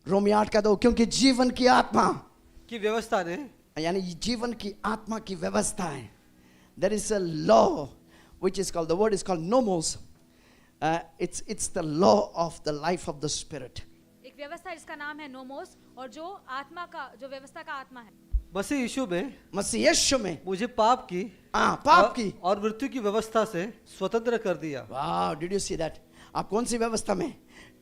रोमी 8:2, क्योंकि जीवन की आत्मा की व्यवस्था ने, यानी जीवन की आत्मा की व्यवस्था है. There is a law which is called, the word is called nomos. It's the law of the life of the spirit. एक व्यवस्था जिसका नाम है नोमोस, और जो आत्मा का, जो व्यवस्था का आत्मा है. मसीह यीशु में मसीह यीशु में मुझे पाप की पाप की और मृत्यु की व्यवस्था से स्वतंत्र कर दिया. वाह, डिड यू सी दैट? आप कौन सी व्यवस्था में?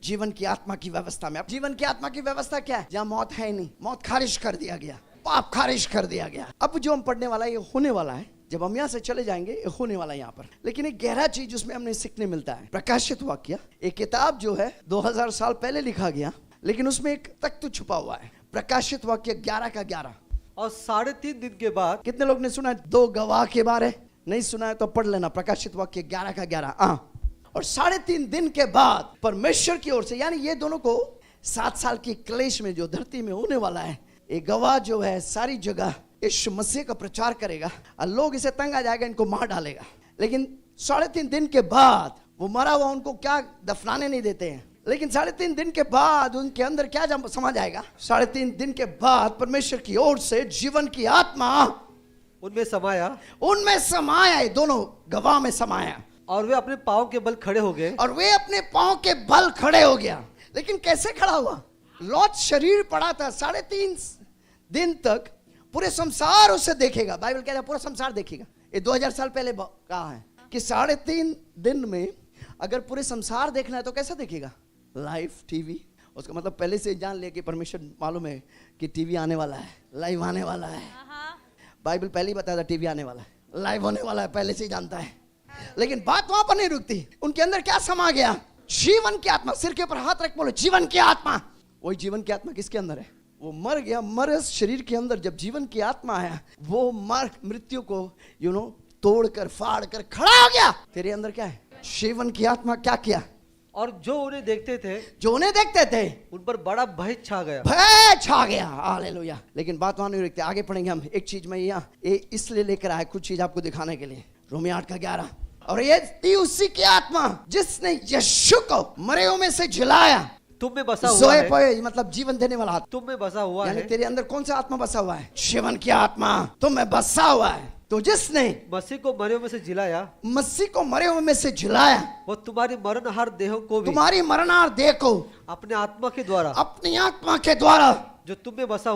जीवन की आत्मा की व्यवस्था में. अब जीवन की आत्मा की व्यवस्था क्या है? जहाँ मौत है ही नहीं, मौत खारिज कर दिया गया, पाप खारिज कर दिया गया. अब जो हम पढ़ने वाला है ये होने वाला है. जब हम यहाँ से चले जाएंगे ये होने वाला है यहाँ पर. लेकिन एक गहरा चीज उसमें हमें सीखने मिलता है. प्रकाशित वाक्य, एक किताब जो है 2000 साल पहले लिखा गया, लेकिन उसमें एक तत्व छुपा हुआ है. प्रकाशित वाक्य 11:11. और 3.5 दिन के बाद. कितने लोग ने सुना है 2 गवाह के बारे? नहीं सुना है तो पढ़ लेना. प्रकाशित वाक्य 11:11. और 3.5 दिन के बाद परमेश्वर की ओर से, यानी ये दोनों को 7 साल की क्लेश में जो धरती में होने वाला है, एक गवाह जो है सारी जगह यीशु मसीह का प्रचार करेगा और लोग इसे तंग आ जाएगा, इनको मार डालेगा. लेकिन 3.5 दिन के बाद वो मरा हुआ उनको क्या दफनाने नहीं देते हैं. लेकिन 3.5 दिन के बाद उनके अंदर क्या समा जाएगा? 3.5 दिन के बाद परमेश्वर की ओर से जीवन की आत्मा उनमें समाया. दोनों गवाह में समाया और वे अपने पांव के बल खड़े हो गए. और वे अपने पांव के बल खड़े हो गया. लेकिन कैसे खड़ा हुआ? लौट शरीर पड़ा था 3.5 दिन तक. पूरे संसार उसे देखेगा. बाइबल कहता है पूरा संसार देखेगा. ये 2000 साल पहले कहा है कि 3.5 दिन में अगर पूरे संसार देखना है तो कैसा देखेगा? Live TV. उसका मतलब पहले से जान लिया कि परमेश्वर मालूम है कि टीवी आने वाला है, लाइव आने वाला है. बाइबल पहले ही बताया था टीवी आने वाला है, लाइव होने वाला है, पहले से ही जानता है. लेकिन बात वहां पर नहीं रुकती. उनके अंदर क्या समा गया? जीवन की आत्मा. सिर के ऊपर हाथ रख बोलो जीवन की आत्मा. वही जीवन की आत्मा किसके अंदर है? वो मर गया. मरे शरीर के अंदर जब जीवन की आत्मा आया, वो मृत्यु को तोड़कर फाड़ कर खड़ा हो गया. तेरे अंदर क्या है? जीवन की आत्मा. क्या किया? और जो उन्हें देखते थे उन पर बड़ा भय छा गया. हालेलुया. लेकिन बात वहां नहीं रुकती, आगे पढ़ेंगे हम. एक चीज मैं यहाँ इसलिए लेकर आया, कुछ चीज आपको दिखाने के लिए. रोमी 8:11. और ये थी उसी की आत्मा जिसने यीशु को मरे हुए में से जिलाया. तुम में बसा हुआ है. मतलब जीवन देने वाला. तुम में बसा हुआ है. तेरे अंदर कौन सा आत्मा बसा हुआ है? जीवन की आत्मा तुम में बसा हुआ है. तो जिसने मसीह को मरे हुए में से जिलाया, वो तुम्हारी मरणहार देह को अपनी आत्मा के द्वारा जो तुम में बसा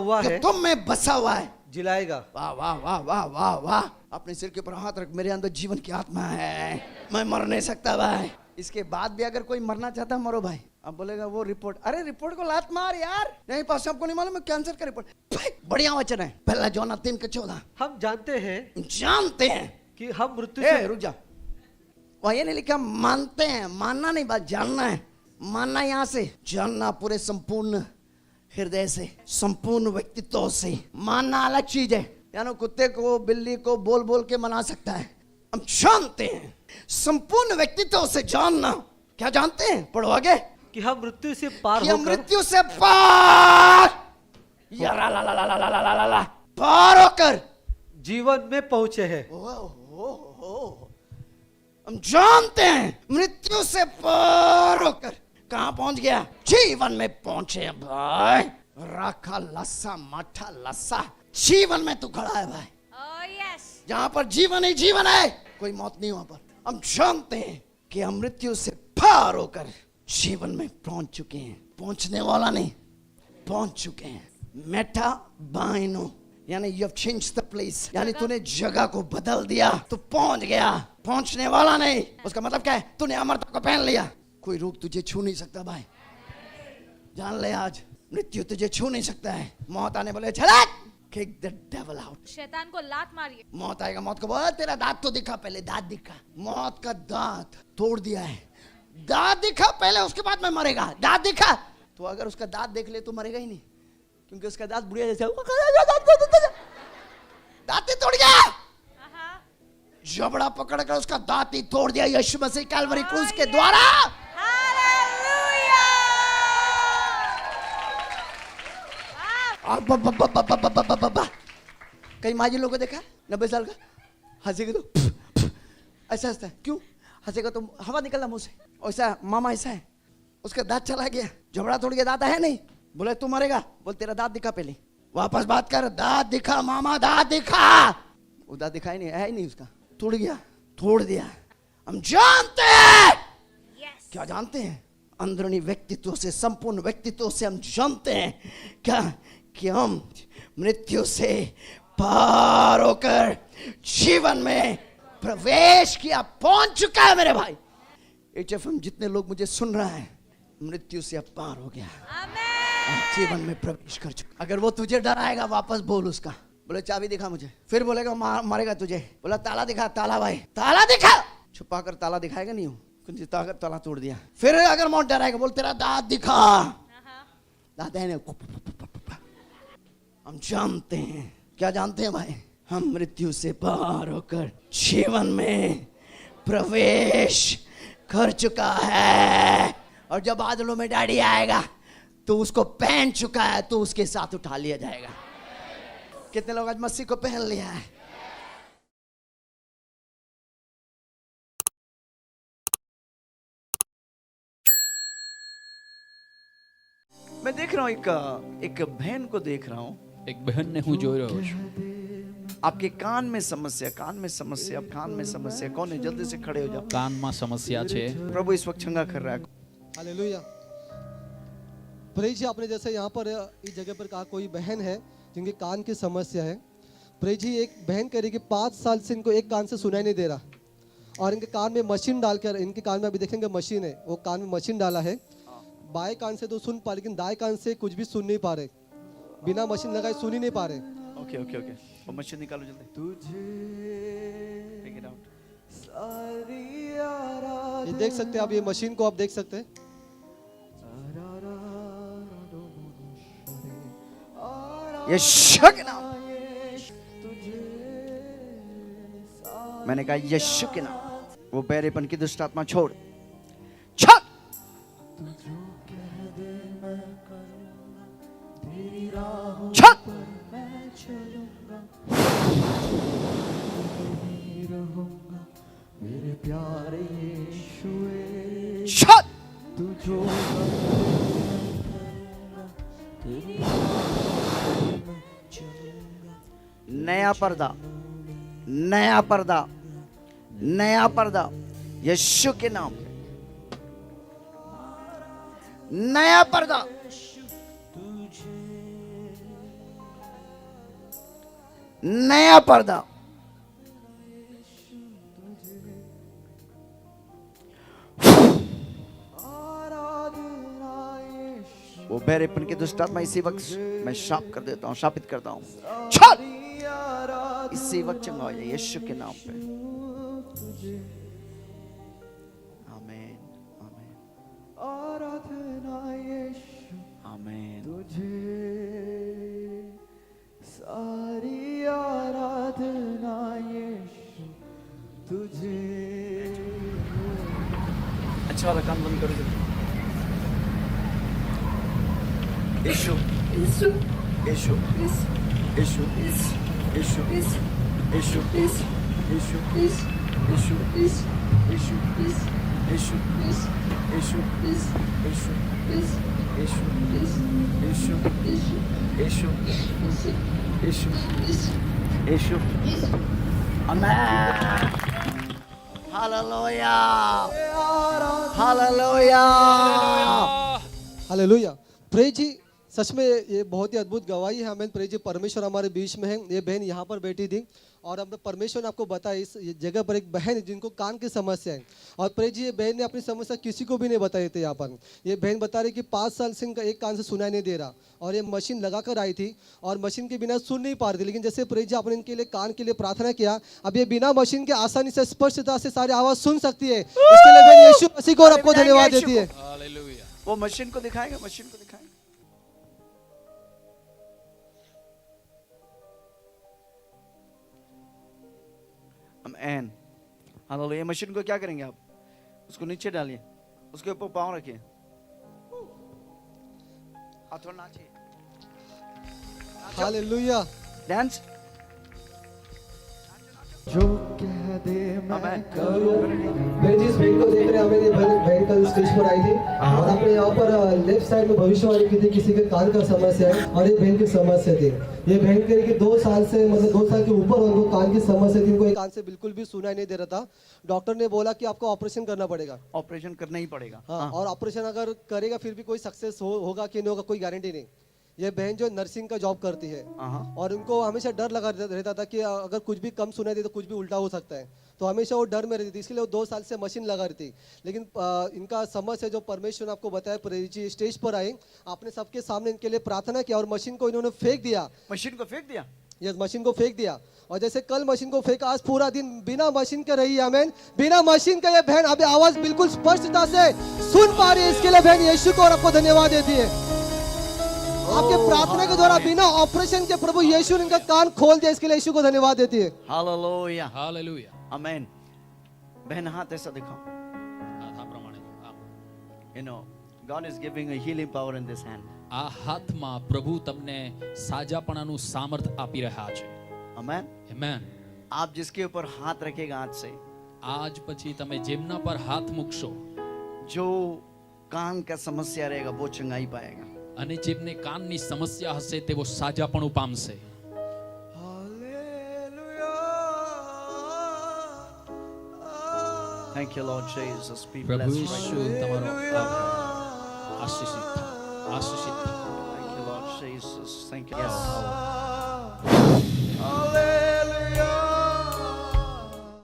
हुआ है जिलाएगा. वाह वाह वाह वाह वाह वाह. अपने सिर के ऊपर हाथ रख. मेरे अंदर जीवन की आत्मा है, मैं मर नहीं सकता भाई. इसके बाद भी अगर कोई मरना चाहता है मरो भाई. अब बोलेगा वो रिपोर्ट, अरे रिपोर्ट को लात मार यार. नहीं पास आपको नहीं मालूम है कैंसर का रिपोर्ट. बढ़िया वचन है. पहला योना 3:14. हम जानते हैं कि हम मृत्यु से. रुक जा, वहां ये नहीं लिखा मानते हैं. मानना नहीं, बात जानना है. मानना यहाँ से, जानना पूरे संपूर्ण हृदय से, संपूर्ण व्यक्तित्व से. मानना अलग चीज है. यानी कुत्ते को बिल्ली को बोल बोल के मना सकता है. हम जानते हैं संपूर्ण व्यक्तित्व से. जानना क्या जानते हैं? पढ़ो आगे. कि हम मृत्यु से पार होकर जीवन में पहुंचे हैं. हम जानते हैं मृत्यु से पार होकर कहां पहुंच गया? जीवन में पहुंचे भाई. राखा लस्सा माठा लस्सा. जीवन में तू खड़ा है भाई. जहां पर जीवन ही जीवन है, कोई मौत नहीं वहां पर. हम जानते हैं कि हम मृत्यु से पार होकर जीवन में पहुंच चुके हैं. पहुंचने वाला नहीं, पहुंच चुके हैं. मेटा बाइनो, यानी you have changed the place, यानी तूने जगह को बदल दिया. तू पहुंच गया. पहुंचने वाला नहीं. उसका मतलब क्या है? तूने अमरता को पहन लिया. कोई रोग तुझे छू नहीं सकता भाई. जान ले आज, मृत्यु तुझे छू नहीं सकता है. मौत आने बोले चला, kick the devil out. शैतान को लात मारिए. मौत आएगा. मौत को बोल तेरा दांत तो दिखा. पहले दांत दिखा. मौत का दांत तोड़ दिया है. दांत दिखा पहले, उसके बाद में मरेगा. दांत दिखा तो अगर उसका दांत देख ले तो मरेगा ही नहीं, क्योंकि उसका दांत बुढ़िया जैसा दांत ही तोड़ गया. जबड़ा पकड़ कर उसका दांत ही तोड़ दिया यीशु मसीह कैलवरी क्रूस के द्वारा. कई माजी लोगों को देखा 90 साल का हंसेगा तो ऐसा हंसता है. क्यों हंसेगा? तो हवा निकलना मुंह से. ऐसा मामा ऐसा है, उसका दांत चला गया, जबड़ा तोड़ गया, दांत है नहीं. बोले तू मरेगा, बोल तेरा दांत दिखा पहले, वापस बात कर, दांत दिखा मामा, दांत दिखा। वो दांत दिखाई नहीं, है ही नहीं उसका, तोड़ गया, तोड़ दिया। हम जानते हैं, क्या जानते हैं? अंदरूनी व्यक्तित्व से, संपूर्ण व्यक्तित्व से हम जानते हैं क्या कि हम मृत्यु से पार होकर जीवन में प्रवेश किया, पहुंच चुका है मेरे भाई। HFM जितने लोग मुझे सुन रहे हैं, मृत्यु से अब पार हो गया, जीवन में प्रवेश कर चुका। अगर वो तुझे डराएगा, वापस बोल उसका, बोले चाबी दिखा मुझे, फिर बोलेगा मारेगा तुझे, बोला ताला दिखा, ताला भाई ताला दिखा, छुपा कर ताला दिखाएगा नहीं, कुंजी ताकर ताला तोड़ दिया। फिर अगर मौत डराएगा, बोल तेरा दांत दिखा, दांत है नहीं। हम जानते हैं, क्या जानते हैं भाई? हम मृत्यु से पार होकर जीवन में प्रवेश कर चुका है। और जब बादलों में डैडी आएगा तो उसको पहन चुका है, तो उसके साथ उठा लिया जाएगा। कितने लोग आज मसीह को पहन लिया है? मैं देख रहा हूं एक बहन को देख रहा हूं, એક બહેનને હું જોઈ રહ્યો છું. आपके कान में समस्या, कान में समस्या, अब कान में समस्या कौन है? जल्दी से खड़े हो जाओ। કાનમાં સમસ્યા છે. प्रभु इस वक्त चंगा कर रहा है। हालेलुया। प्रेज जी, आपने जैसे यहाँ पर इस जगह पर कहा कोई बहन है जिनके कान की समस्या है। प्रेज जी, एक बहन कह रही कि 5 साल से इनको एक कान से सुनाई नहीं दे रहा, और इनके कान में मशीन डालकर, इनके कान में अभी देखेंगे मशीन है, वो कान में मशीन डाला है। बाएं कान से तो सुन पा, लेकिन दाएं कान से कुछ भी सुन नहीं पा रहे, बिना मशीन लगाए सुन ही नहीं पा रहे। ओके ओके ओके, वो मशीन निकालो जल्दी। तुझे टेक इट आउट। ये देख सकते हैं आप, ये मशीन को आप देख सकते हैं। यीशु के नाम, मैंने कहा यीशु के नाम, वो बहरेपन की दुष्ट आत्मा छोड़, छोड़। छोड़। मेरे प्यारे यीशुए, छोड़। तू जो नया पर्दा, नया पर्दा, नया पर्दा यीशु के नाम, नया पर्दा, नया पर्दा। वो बहरेपन की दुष्ट आत्मा इसी वक्त मैं शाप कर देता हूँ, शापित करता हूँ, छोड़। इसी वक्त चंगा हो जाए यीशु के नाम पे। आमीन आमीन आमीन। तुझे सारी आराधना यीशु, तुझे। अच्छा वाला काम बंद करो जल्दी। यीशु यीशु यीशु यीशु यीशु यीशु यीशु यीशु यीशु यीशु यीशु यीशु यीशु यीशु यीशु। आमीन। Hallelujah hallelujah hallelujah. प्रेज जी, सच में ये बहुत ही अद्भुत गवाही है हमें। प्रेज जी, परमेश्वर हमारे बीच में है। ये बहन यहाँ पर बैठी थी और हमने परमेश्वर ने आपको बताया इस जगह पर एक बहन है जिनको कान की समस्या है। और प्रेज जी, ये बहन ने अपनी समस्या किसी को भी नहीं बताई थी। यहाँ पर ये बहन बता रही कि 5 साल से इनका एक कान से सुनाई नहीं दे रहा, और ये मशीन लगा कर आई थी और मशीन के बिना सुन नहीं पा रही थी। लेकिन जैसे प्रेज जी आपने इनके लिए कान के लिए प्रार्थना किया, अब ये बिना मशीन के आसानी से स्पष्टता से सारी आवाज सुन सकती है। इसके लिए बहन यीशु मसीह को और आपको धन्यवाद देती है। હાલેલુયા. वो मशीन को दिखाएगा, मशीन को दिखाएगा। आमीन हालेलुया। मशीन को क्या करेंगे आप? उसको नीचे डालिए, उसके ऊपर पांव रखिए, हाथों नाचिए, हालेलुया। डांस। जो कह दे मैं Amen. करूं। मैं जिस बहन को देख रहे हैं, मेरी बहन कल स्टेज पर आई थी और अपने यहाँ पर लेफ्ट साइड में भविष्यवाणी की थी, किसी के कान का समस्या है और ये बहन की समस्या थी। ये बहन कह कि 2 साल से, मतलब 2 साल के ऊपर उनको कान की समस्या थी, इनको एक कान से बिल्कुल भी सुनाई नहीं दे रहा था। डॉक्टर ने बोला कि आपको ऑपरेशन करना पड़ेगा। ऑपरेशन करना ही पड़ेगा। हाँ, और ऑपरेशन अगर करेगा फिर भी कोई सक्सेस होगा कि नहीं होगा, कोई गारंटी नहीं। ये बहन जो नर्सिंग का जॉब करती है और उनको हमेशा डर लगा रहता था कि अगर कुछ भी कम सुनाई दे तो कुछ भी उल्टा हो सकता है, तो हमेशा वो डर में रहती थी, इसलिए वो 2 साल से मशीन लगा रही थी। लेकिन इनका समस्या जो परमेश्वर ने आपको बताया, प्रेरित स्टेज पर आए, आपने सबके सामने इनके लिए प्रार्थना किया और मशीन को इन्होंने फेंक दिया। मशीन को फेंक दिया। यस, मशीन को फेंक दिया। और जैसे कल मशीन को फेंका, आज पूरा दिन बिना मशीन के रही। आमेन। बिना मशीन के ये बहन अभी आवाज बिल्कुल स्पष्टता से सुन पा रही है। इसके लिए बहन यीशु को और आपको धन्यवाद देती है। आपके प्रार्थना के द्वारा बिना ऑपरेशन के प्रभु यीशु ने इनका कान खोल दिया, इसके लिए यीशु को धन्यवाद देती है। हालेलुया। હાલેલુયા. आमेन। बहन हाथ ऐसा दिखाओ। આ પ્રમાણે આમ. You know, God is giving a healing power in this hand. આ હાથમાં પ્રભુ તમને સાજાપણાનું સામર્થ આપી રહ્યા છે. Amen. Amen. आप जिसके ऊपर हाथ रखेगा आज से, આજ પછી તમે જેમના પર હાથ મૂકશો जो कान का समस्या रहेगा वो चंगाई पाएगा। અને જેમને કાનની સમસ્યા હશે તેઓ સાજાપણું પામશે. Thank you, Lord Jesus. Be પ્રભુ blessed right ઈશુ now. તમારો આશીષિત થાઓ. આશીષિત થાઓ. Thank you, Lord Jesus. Thank you. Yes.